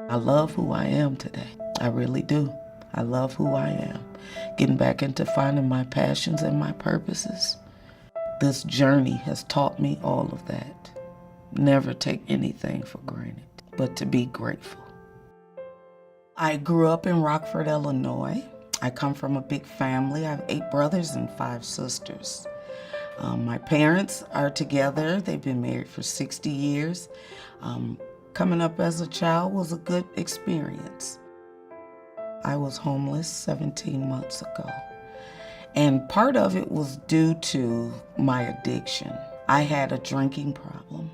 I love who I am today. I really do. I love who I am. Getting back into finding my passions and my purposes. This journey has taught me all of that. Never take anything for granted, but to be grateful. I grew up in Rockford, Illinois. I come from a big family. I have 8 brothers and 5 sisters. My parents are together. They've been married for 60 years. Coming up as a child was a good experience. I was homeless 17 months ago. And part of it was due to my addiction. I had a drinking problem.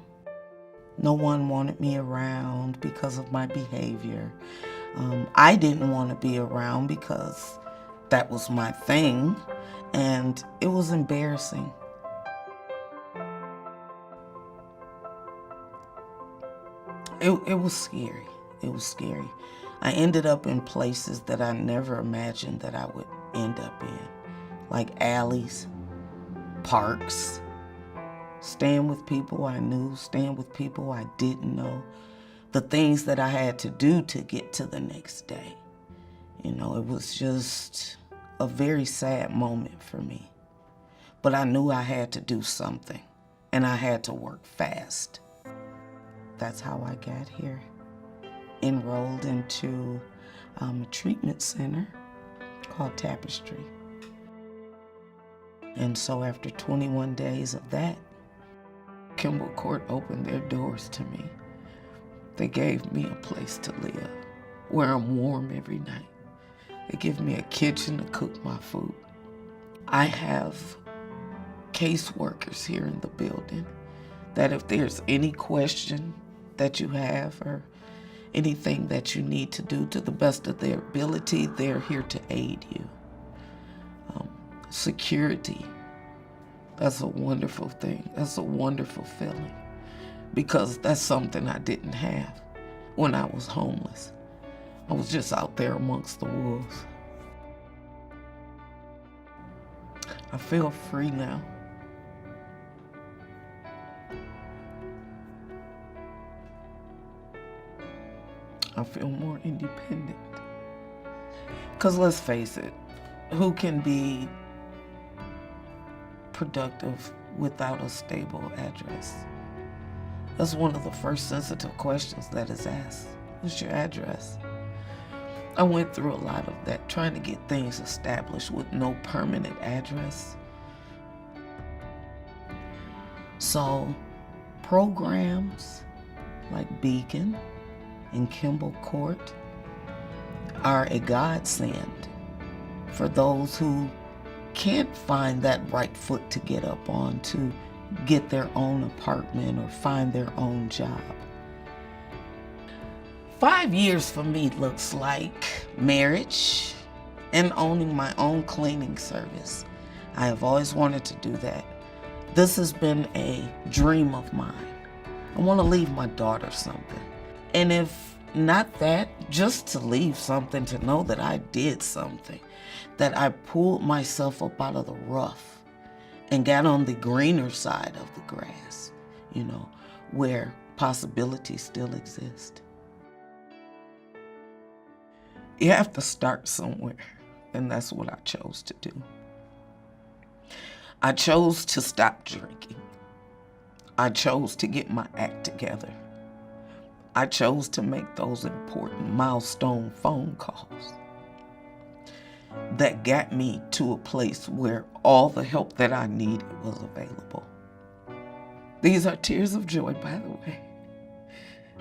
No one wanted me around because of my behavior. I didn't want to be around because that was my thing, and it was embarrassing. It was scary. It was scary. I ended up in places that I never imagined that I would end up in, like alleys, parks, staying with people I knew, staying with people I didn't know, the things that I had to do to get to the next day. You know, it was just a very sad moment for me. But I knew I had to do something, and I had to work fast. That's how I got here. Enrolled into a treatment center called Tapestry. And so after 21 days of that, Kimball Court opened their doors to me. They gave me a place to live, where I'm warm every night. They give me a kitchen to cook my food. I have caseworkers here in the building that if there's any question that you have or anything that you need to do to the best of their ability, they're here to aid you. Security, that's a wonderful thing. That's a wonderful feeling because that's something I didn't have when I was homeless. I was just out there amongst the wolves. I feel free now. I feel more independent. Because let's face it, who can be productive without a stable address? That's one of the first sensitive questions that is asked. What's your address? I went through a lot of that, trying to get things established with no permanent address. So programs like Beacon and Kimball Court are a godsend for those who can't find that right foot to get up on to get their own apartment or find their own job. 5 years for me looks like marriage and owning my own cleaning service. I have always wanted to do that. This has been a dream of mine. I want to leave my daughter something. And if not that, just to leave something, to know that I did something, that I pulled myself up out of the rough and got on the greener side of the grass, you know, where possibilities still exist. You have to start somewhere, and that's what I chose to do. I chose to stop drinking. I chose to get my act together. I chose to make those important milestone phone calls that got me to a place where all the help that I needed was available. These are tears of joy, by the way.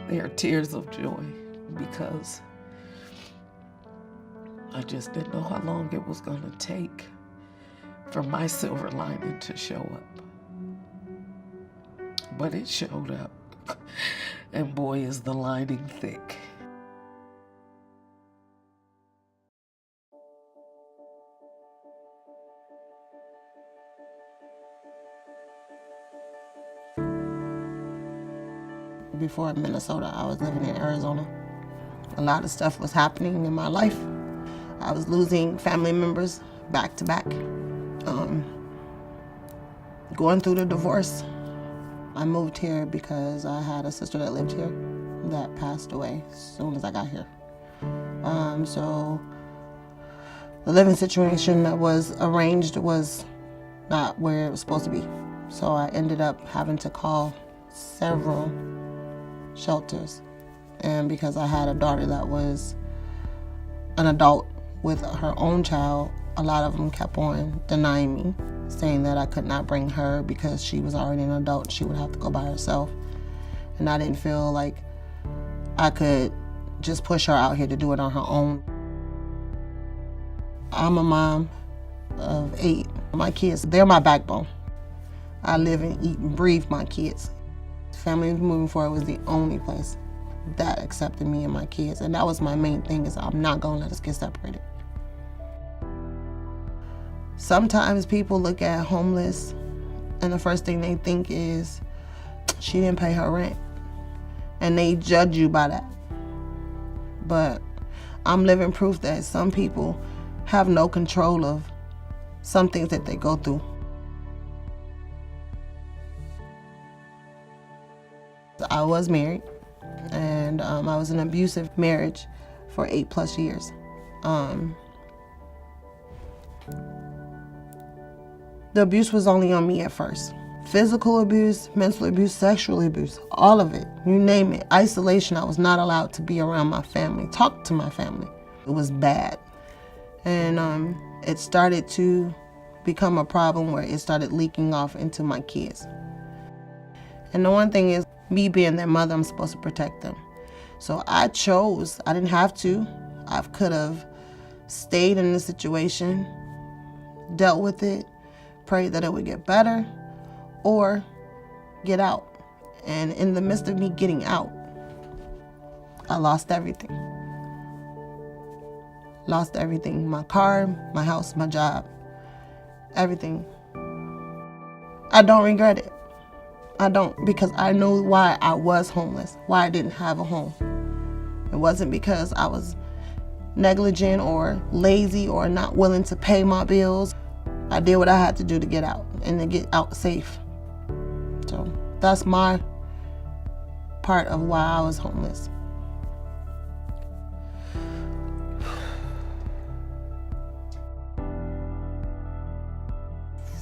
They are tears of joy because I just didn't know how long it was going to take for my silver lining to show up. But it showed up. And boy, is the lining thick. Before Minnesota, I was living in Arizona. A lot of stuff was happening in my life. I was losing family members back to back. Going through the divorce. I moved here because I had a sister that lived here that passed away as soon as I got here. So the living situation that was arranged was not where it was supposed to be. So I ended up having to call several shelters. And because I had a daughter that was an adult with her own child, a lot of them kept on denying me, saying that I could not bring her because she was already an adult. She would have to go by herself. And I didn't feel like I could just push her out here to do it on her own. I'm a mom of 8. My kids, they're my backbone. I live and eat and breathe my kids. Family Moving Forward was the only place that accepted me and my kids. And that was my main thing, is I'm not gonna let us get separated. Sometimes people look at homeless and the first thing they think is, she didn't pay her rent. And they judge you by that. But I'm living proof that some people have no control of some things that they go through. I was married, and I was in an abusive marriage for 8+ years. The abuse was only on me at first. Physical abuse, mental abuse, sexual abuse, all of it, you name it. Isolation, I was not allowed to be around my family, talk to my family. It was bad. And it started to become a problem where it started leaking off into my kids. And the one thing is, me being their mother, I'm supposed to protect them. So I chose, I didn't have to. I could have stayed in the situation, dealt with it, prayed that it would get better, or get out. And in the midst of me getting out, I lost everything. Lost everything, my car, my house, my job, everything. I don't regret it. I don't, because I know why I was homeless, why I didn't have a home. It wasn't because I was negligent or lazy or not willing to pay my bills. I did what I had to do to get out and to get out safe. So that's my part of why I was homeless.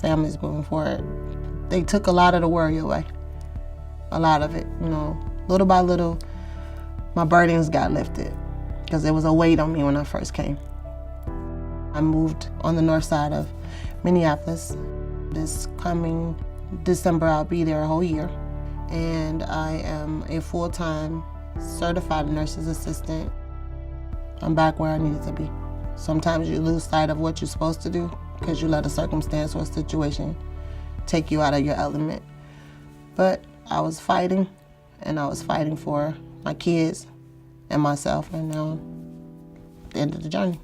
Families Moving Forward, they took a lot of the worry away. A lot of it, little by little, my burdens got lifted because there was a weight on me when I first came. I moved on the north side of Minneapolis. This coming December, I'll be there a whole year. And I am a full-time certified nurse's assistant. I'm back where I needed to be. Sometimes you lose sight of what you're supposed to do because you let a circumstance or a situation take you out of your element. But I was fighting, and I was fighting for my kids and myself, and now the end of the journey.